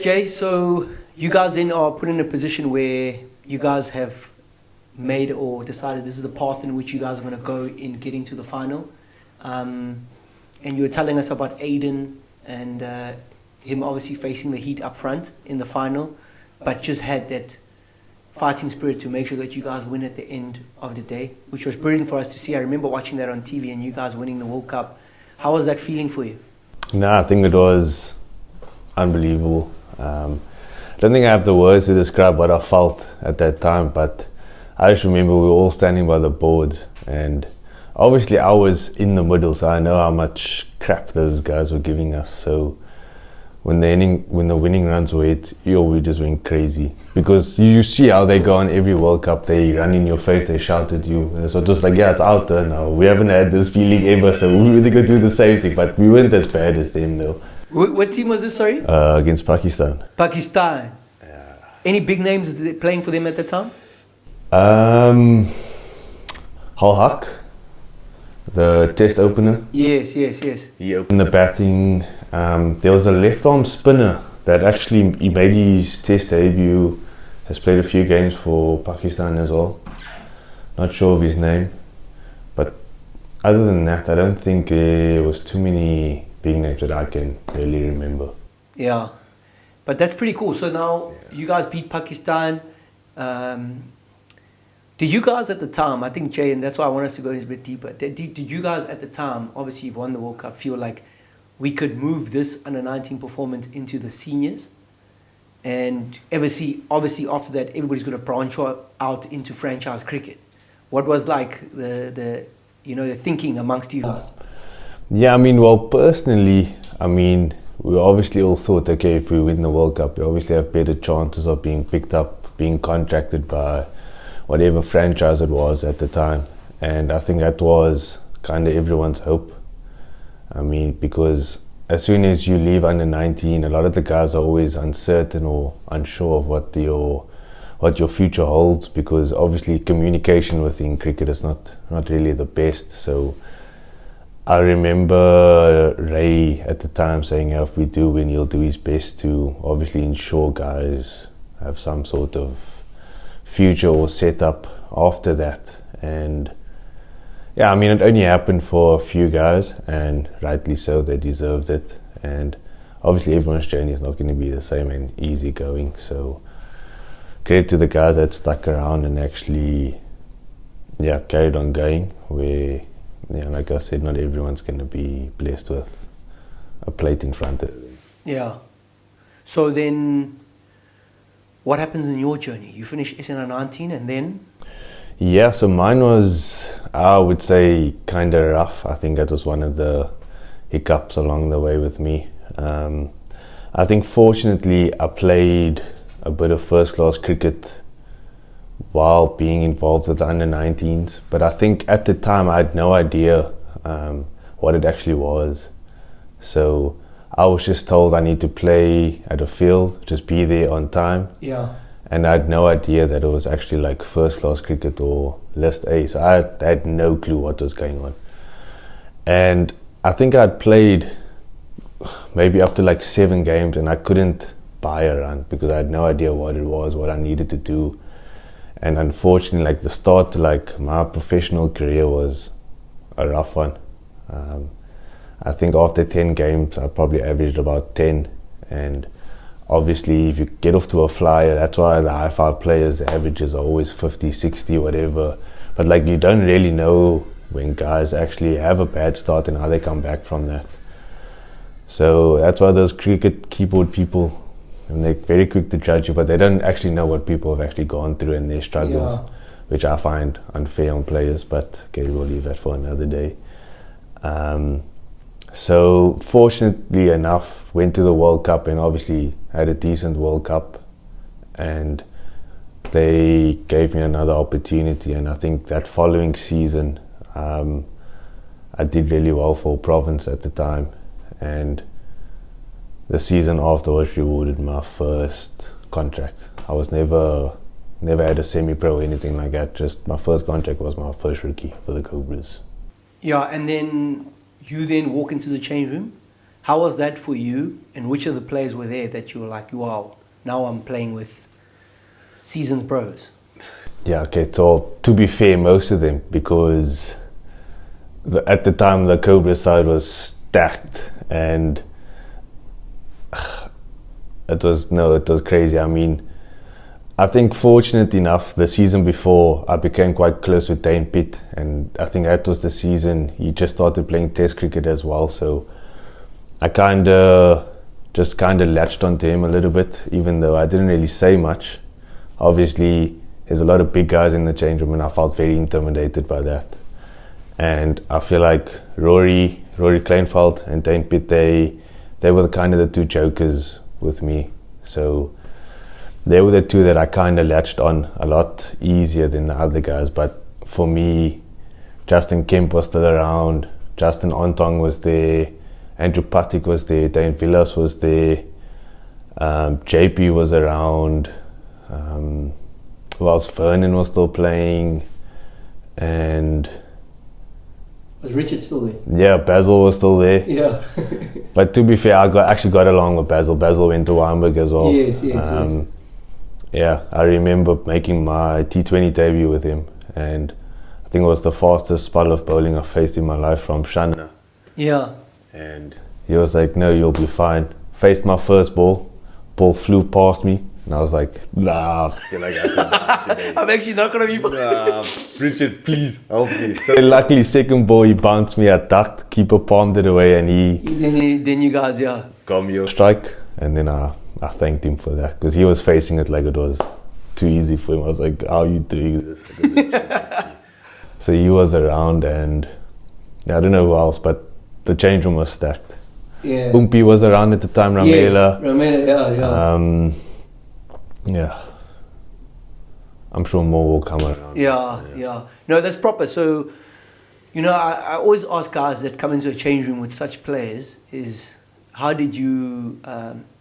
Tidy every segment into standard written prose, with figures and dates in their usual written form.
Jay, so you guys then are put in a position where you guys have made or decided this is the path in which you guys are going to go in getting to the final. And you were telling us about Aiden and him obviously facing the Heat up front in the final, but just had that fighting spirit to make sure that you guys win at the end of the day, which was brilliant for us to see. I remember watching that on TV and you guys winning the World Cup. How was that feeling for you? No, I think it was unbelievable. I don't think I have the words to describe what I felt at that time, but I just remember we were all standing by the board, and obviously I was in the middle, so I know how much crap those guys were giving us. So when the winning runs were hit, we just went crazy, because you see how they go on every World Cup. They run in your face, they shout at you, and so it was like, yeah, it's out there now. We haven't had this feeling ever, so we really could do the same thing, but we weren't as bad as them though. What team was this, sorry? Against Pakistan. Pakistan. Yeah. Any big names playing for them at the time? Hal Haq, the test opener. Yes. He opened the batting. There was a left arm spinner that actually he made his test debut, has played a few games for Pakistan as well. Not sure of his name, but other than that, I don't think there was too many big names that I can really remember. Yeah, but that's pretty cool. So now you guys beat Pakistan. Did you guys at the time, I think Jay, and that's why I want us to go a bit deeper, did you guys at the time, obviously you've won the World Cup, feel like we could move this under-19 performance into the seniors? And obviously after that, everybody's going to branch out into franchise cricket. What was like the thinking amongst you guys? Yeah, personally, we obviously all thought, okay, if we win the World Cup, we obviously have better chances of being picked up, being contracted by whatever franchise it was at the time. And I think that was kind of everyone's hope. Because as soon as you leave under 19, a lot of the guys are always uncertain or unsure of what your future holds, because obviously communication within cricket is not really the best. So I remember Ray at the time saying, if we do win, he'll do his best to obviously ensure guys have some sort of future or setup after that. And yeah, it only happened for a few guys, and rightly so, they deserved it. And obviously everyone's journey is not going to be the same and easy going. So credit to the guys that stuck around and actually carried on going, where like I said, not everyone's going to be blessed with a plate in front of them. Yeah. So then, what happens in your journey? You finish SN19 and then? Yeah, so mine was, I would say, kind of rough. I think that was one of the hiccups along the way with me. I think fortunately I played a bit of first-class cricket while being involved with the under-19s, but I think at the time I had no idea what it actually was. So I was just told I need to play at a field, just be there on time. Yeah. And I had no idea that it was actually like first-class cricket or List A. So I had no clue what was going on. And I think I'd played maybe up to like 7 games, and I couldn't buy a run because I had no idea what it was, what I needed to do. And unfortunately, like the start to like my professional career was a rough one. I think after 10 games, I probably averaged about 10. And obviously, if you get off to a flyer, that's why the high-five players, the averages are always 50, 60, whatever. But like you don't really know when guys actually have a bad start and how they come back from that. So that's why those cricket keyboard people, and they're very quick to judge you, but they don't actually know what people have actually gone through and their struggles, which I find unfair on players, but okay, we'll leave that for another day. So fortunately enough, went to the World Cup and obviously had a decent World Cup, and they gave me another opportunity. And I think that following season, I did really well for Province at the time, and the season after was rewarded my first contract. I was never had a semi-pro or anything like that. Just my first contract was my first rookie for the Cobras. Yeah, and then you walk into the change room. How was that for you? And which of the players were there that you were like, wow, now I'm playing with seasoned pros? Yeah, okay, so to be fair, most of them, because at the time the Cobra side was stacked, and it was crazy. I mean, I think fortunate enough, the season before I became quite close with Dane Pitt, and I think that was the season he just started playing Test cricket as well. So I kind of latched onto him a little bit, even though I didn't really say much. Obviously, there's a lot of big guys in the change room, and I felt very intimidated by that. And I feel like Rory Kleinveld and Dane Pitt, they were kind of the two jokers with me. So they were the two that I kind of latched on a lot easier than the other guys. But for me, Justin Kemp was still around, Justin Ontong was there, Andrew Patik was there, Dane Villas was there, JP was around, who else? Vernon was still playing, and was Richard still there? Yeah, Basil was still there. Yeah. But to be fair, I actually got along with Basil. Basil went to Weinberg as well. Yes. Yeah, I remember making my T20 debut with him, and I think it was the fastest spell of bowling I've faced in my life from Shanna. Yeah. And he was like, "No, you'll be fine." Faced my first ball flew past me, and I was like, "Nah, I feel like I can today." I'm actually not gonna be fine. Nah, Richard, please help me. So luckily, second ball he bounced me, I ducked, keeper palmed it away, and Then you guys, yeah. got me a strike, and then I thanked him for that, because he was facing it like it was too easy for him. I was like, "How are you doing this?" So he was around, and I don't know who else, but the change room was stacked. Yeah. Umpi was around at the time, Ramela. Yes, Ramela, yeah. Yeah. I'm sure more will come around. Yeah. No, that's proper. So, I always ask guys that come into a change room with such players is, how did you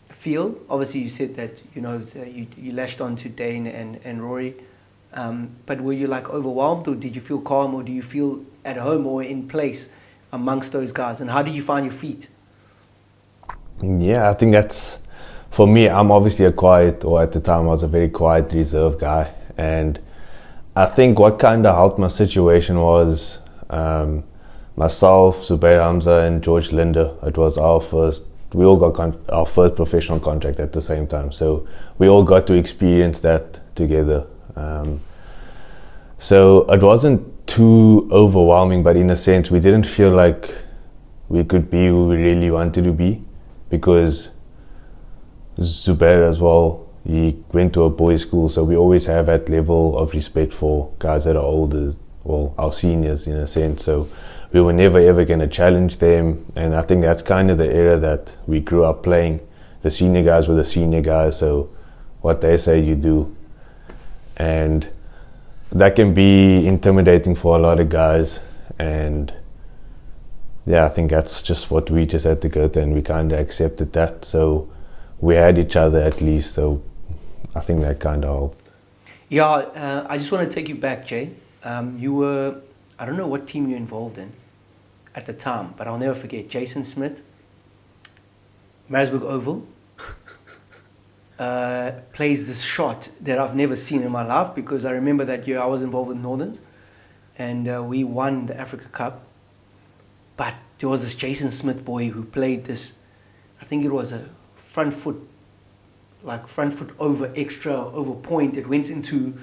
feel? Obviously, you said that, you lashed on to Dane and Rory. But were you like overwhelmed, or did you feel calm, or do you feel at home or in place amongst those guys? And how did you find your feet? Yeah, I think that's, for me, I'm obviously at the time I was a very quiet, reserved guy. And I think what kind of helped my situation was myself, Zubair Hamza and George Linder. It was we all got our first professional contract at the same time. So we all got to experience that together. So it wasn't too overwhelming, but in a sense, we didn't feel like we could be who we really wanted to be, because Zubair as well, he went to a boys' school, so we always have that level of respect for guys that are older, well, our seniors in a sense. So we were never ever going to challenge them, and I think that's kind of the era that we grew up playing. The senior guys were the senior guys, so what they say you do. And that can be intimidating for a lot of guys, and yeah, I think that's just what we just had to go through, and we kind of accepted that. So we had each other at least, so I think that kind of helped. Yeah, I just want to take you back, Jay. You were, I don't know what team you're involved in at the time, but I'll never forget Jason Smith, Maritzburg Oval, plays this shot that I've never seen in my life, because I remember that year I was involved with Northerns, and we won the Africa Cup. But there was this Jason Smith boy who played this, I think it was a front foot over point. It went into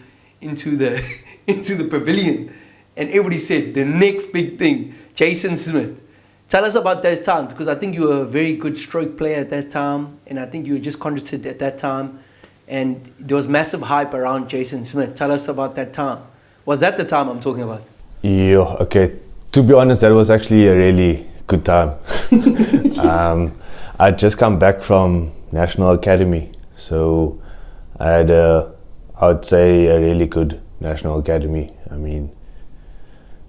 the into the pavilion, and everybody said the next big thing, Jason Smith. Tell us about those times, because I think you were a very good stroke player at that time, and I think you were just contracted at that time, and there was massive hype around Jason Smith. Tell us about that time. Was that the time I'm talking about? Yeah, okay. To be honest, that was actually a really good time. I'd just come back from National Academy, so I had I would say a really good National Academy. I mean,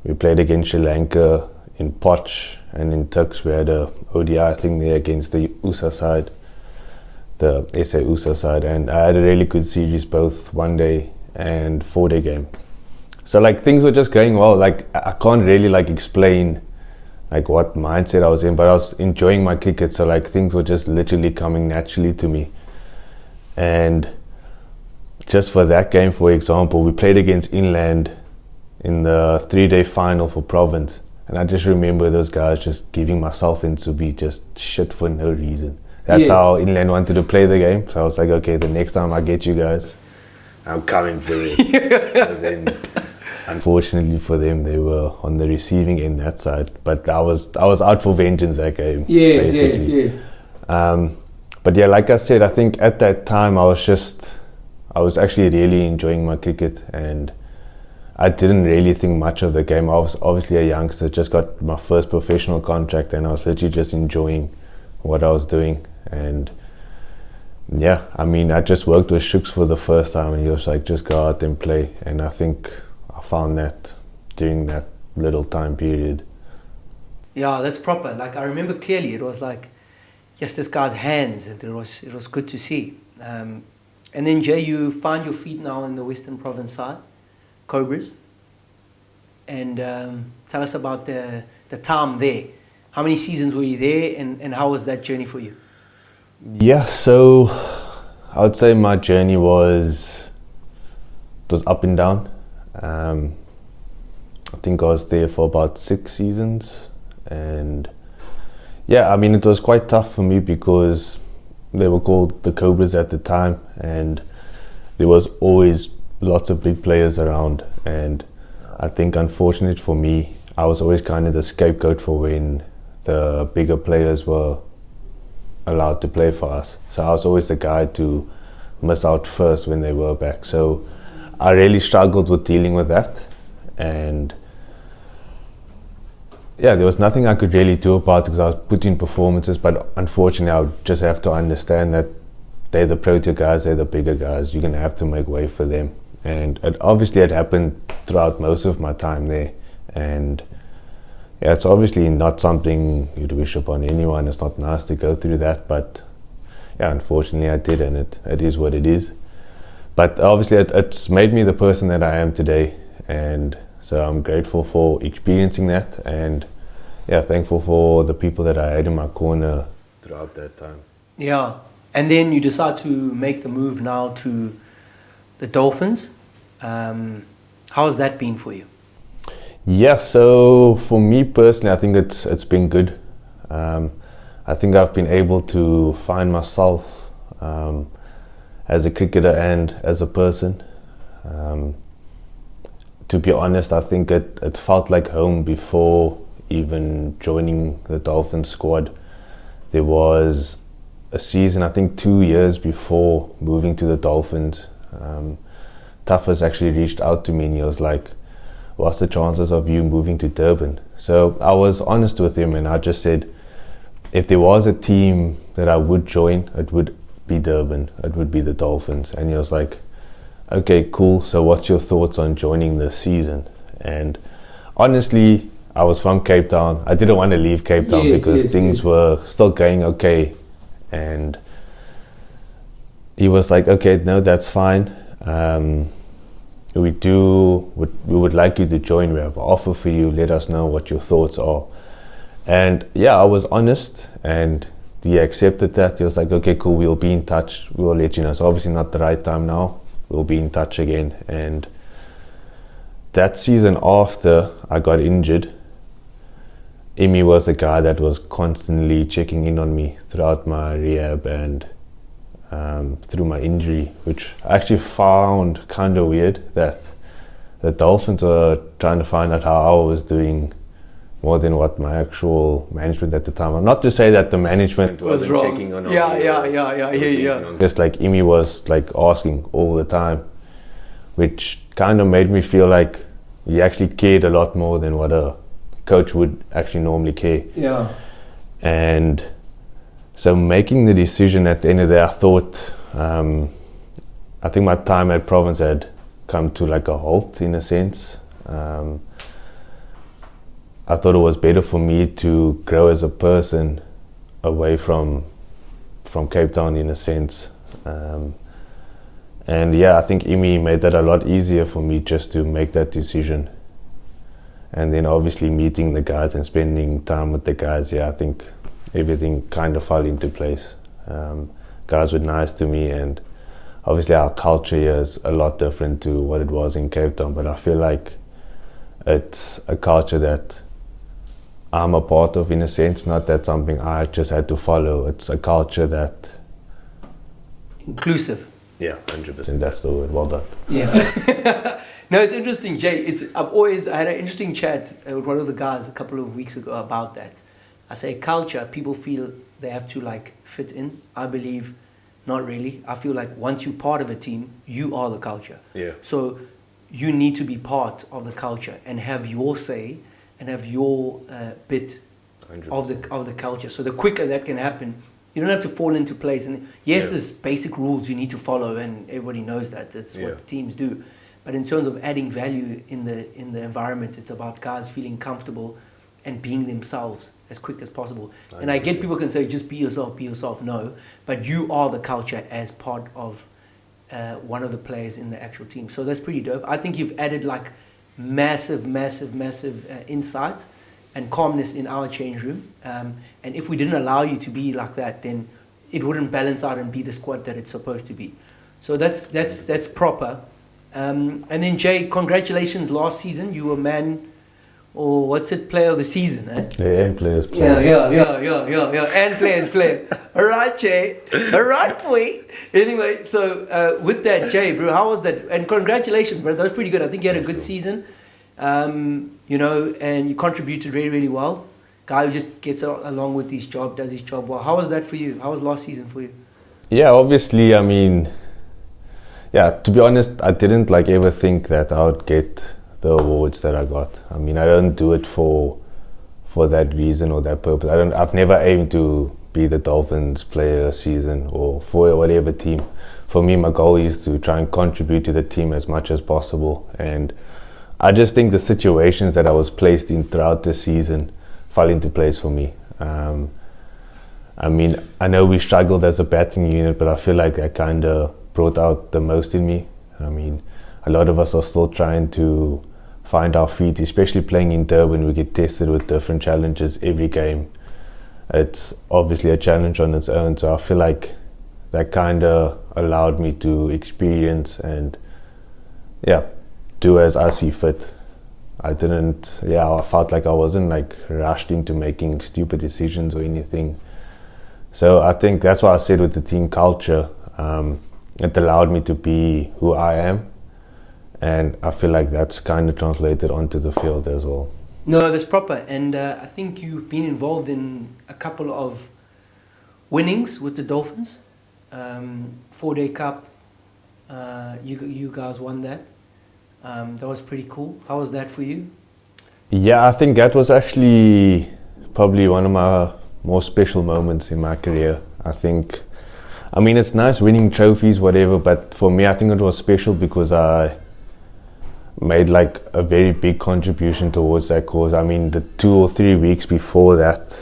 we played against Sri Lanka in Poch, and in Turks we had a ODI thing there against the USA side, the SA USA side, and I had a really good series, both 1-day and 4-day game. So like things were just going well. Like I can't really like explain like what mindset I was in, but I was enjoying my cricket, so like things were just literally coming naturally to me. And just for that game, for example, we played against Inland in the 3-day final for Province, and I just remember those guys just giving myself into be just shit for no reason. That's how Inland wanted to play the game, so I was like, okay, the next time I get you guys, I'm coming for it. So then, unfortunately for them, they were on the receiving end that side, but I was out for vengeance that game. Basically. But yeah, like I said, I think at that time I was actually really enjoying my cricket, and I didn't really think much of the game. I was obviously a youngster, just got my first professional contract, and I was literally just enjoying what I was doing. And yeah, I mean, I just worked with Shooks for the first time, and he was like, just go out and play. And I think I found that during that little time period. Yeah, that's proper. Like, I remember clearly, it was like, yes, this guy's hands, and it was good to see. And then Jay, you found your feet now in the Western Province side, Cobras. And tell us about the time there. How many seasons were you there, and how was that journey for you? Yeah, so I would say my journey was up and down. I think I was there for about 6 seasons, and yeah, I mean, it was quite tough for me because they were called the Cobras at the time, and there was always lots of big players around. And I think, unfortunate for me, I was always kind of the scapegoat for when the bigger players were allowed to play for us. So I was always the guy to miss out first when they were back. So I really struggled with dealing with that. And yeah, there was nothing I could really do about it because I was putting in performances, but unfortunately I would just have to understand that they're the pro tour guys, they're the bigger guys, you're going to have to make way for them. And obviously it happened throughout most of my time there. And yeah, it's obviously not something you'd wish upon anyone. It's not nice to go through that, but yeah, unfortunately I did, and it is what it is. But obviously it's made me the person that I am today, and so I'm grateful for experiencing that, and yeah, thankful for the people that I had in my corner throughout that time. Yeah, and then you decide to make the move now to the Dolphins. How's that been for you? Yeah, so for me personally, I think it's been good. I think I've been able to find myself as a cricketer and as a person. To be honest, I think it felt like home before even joining the Dolphins squad. There was a season, I think 2 years before moving to the Dolphins, Tuffers actually reached out to me, and he was like, what's the chances of you moving to Durban? So I was honest with him, and I just said, if there was a team that I would join, it would be Durban, it would be the Dolphins. And he was like, okay, cool, so what's your thoughts on joining this season? And honestly, I was from Cape Town. I didn't want to leave Cape Town because things were still going okay. And he was like, okay, no, that's fine. We would like you to join. We have an offer for you. Let us know what your thoughts are. And yeah, I was honest, and he accepted that. He was like, okay, cool, we'll be in touch. We'll let you know. So obviously not the right time now. We'll be in touch again. And that season after I got injured, Emmy was a guy that was constantly checking in on me throughout my rehab and through my injury, which I actually found kind of weird that the Dolphins were trying to find out how I was doing more than what my actual management at the time. Not to say that the management wasn't wrong. checking on Yeah. Just like Emmy was like asking all the time, which kind of made me feel like he actually cared a lot more than what a coach would actually normally care. Yeah. And so making the decision at the end of the day, I thought, I think my time at Province had come to like a halt in a sense. I thought it was better for me to grow as a person away from Cape Town in a sense. And yeah, I think Imi made that a lot easier for me just to make that decision. And then obviously meeting the guys and spending time with the guys, I think everything kind of fell into place. Guys were nice to me, and obviously our culture here is a lot different to what it was in Cape Town, but I feel like it's a culture that I'm a part of, in a sense, not that something I just had to follow. It's a culture that... Inclusive. Yeah, 100%. That's the word. Well done. Yeah. No, it's interesting, Jay. I had an interesting chat with one of the guys a couple of weeks ago about that. I say culture, people feel they have to like fit in. I believe not really. I feel like once you're part of a team, you are the culture. Yeah. So you need to be part of the culture and have your say and have your bit 100%. of the culture. So the quicker that can happen, you don't have to fall into place. And yes, there's basic rules you need to follow, and everybody knows that. That's what teams do. But in terms of adding value in the environment, it's about guys feeling comfortable and being themselves as quick as possible. 100%. And I get people can say, just be yourself. No, but you are the culture as part of one of the players in the actual team. So that's pretty dope. I think you've added like massive insight and calmness in our change room. And if we didn't allow you to be like that, then it wouldn't balance out and be the squad that it's supposed to be. So that's proper. And then Jay, congratulations last season. You were player of the season, eh? Yeah, players player. Yeah. And players player. All right, Jay. All right, boy. Anyway, so with that, Jay, bro, how was that? And congratulations, bro. That was pretty good. I think you had a good season. And you contributed really, really well. Guy who just gets along with his job, does his job well. How was that for you? How was last season for you? Yeah, obviously, I mean, to be honest, I didn't ever think that I would get the awards that I got. I mean, I don't do it for that reason or that purpose. I've never aimed to be the Dolphins player season or for whatever team. For me, my goal is to try and contribute to the team as much as possible. And I just think the situations that I was placed in throughout the season fell into place for me. I mean, I know we struggled as a batting unit, but I feel like that kind of brought out the most in me. I mean, a lot of us are still trying to find our feet, especially playing in Durban. We get tested with different challenges every game. It's obviously a challenge on its own, so I feel like that kind of allowed me to experience and do as I see fit. I felt like I wasn't rushed into making stupid decisions or anything. So I think that's why I said with the team culture, it allowed me to be who I am. And I feel like that's kind of translated onto the field as well. No, that's proper. And I think you've been involved in a couple of winnings with the Dolphins. 4-Day Cup, you guys won that. That was pretty cool. How was that for you? Yeah, I think that was actually probably one of my more special moments in my career. I mean, it's nice winning trophies, whatever, but for me, I think it was special because I made a very big contribution towards that cause. I mean, the 2 or 3 weeks before that,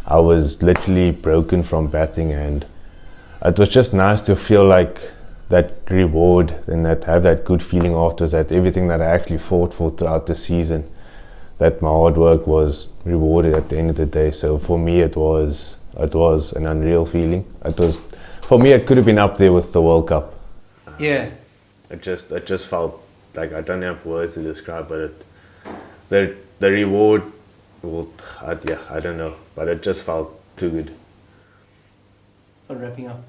I was literally broken from batting, and it was just nice to feel like that reward and have that good feeling afterwards, that everything that I actually fought for throughout the season, that my hard work was rewarded at the end of the day. So for me, it was an unreal feeling. For me, it could have been up there with the World Cup. Yeah. It just felt like, I don't have words to describe, but the reward, I don't know, but it just felt too good. So wrapping up.